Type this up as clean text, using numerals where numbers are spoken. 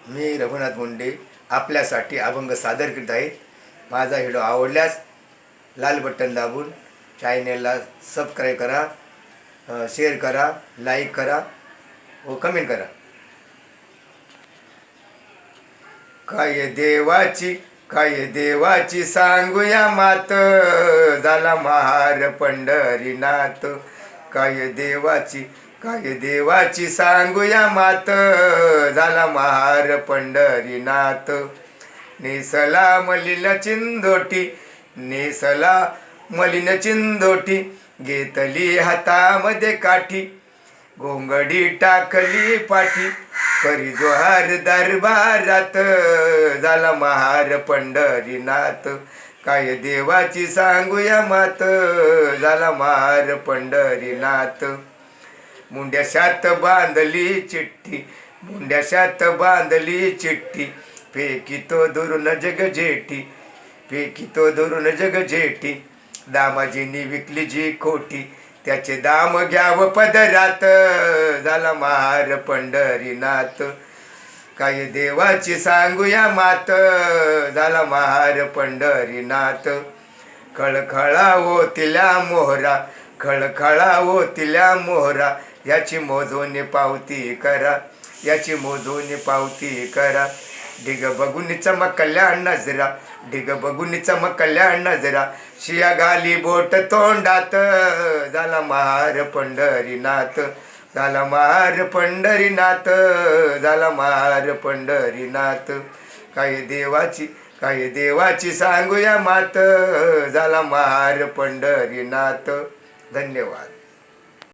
मी रघुनाथ मुंडे आपल्यासाठी अभंग सादर करीत आहे. माझा व्हिडिओ आवडल्यास लाल बटन दाबून चॅनेलला सबस्क्राईब करा, शेअर करा, लाईक करा व कमेंट करा. काय देवाची सांगूया मात, झाला महार पंढरीनाथ. काय देवाची सांगूया मात, झाला महार पंढरीनाथ. नेसला मलिन चिंदोटी, घेतली हातामध्ये काठी, घोंगडी टाकली पाठी, करी जोहार दरबारात, झाला महार पंढरीनाथ. काय देवाची सांगूया मात, झाला महार पंढरीनाथ. मुंड्याशात बांधली चिठ्ठी, फेकितो दुरून जग जेठी. दामाजींनी विकली जी खोटी, त्याचे दाम घ्याव पदरात, झाला महार पंढरीनाथ. काय देवाची सांगूया मात, झाला महार पंढरीनाथ. खळखळा ओतिल्या मोहरा, याची मोजून पावती करा. ढिग बघून चमकल्या नजरा, शिया घाली बोट तोंडात, झाला महार पंढरीनाथ. झाला महार पंढरीनाथ. काय देवाची सांगूया मात, झाला महार पंढरीनाथ. धन्यवाद.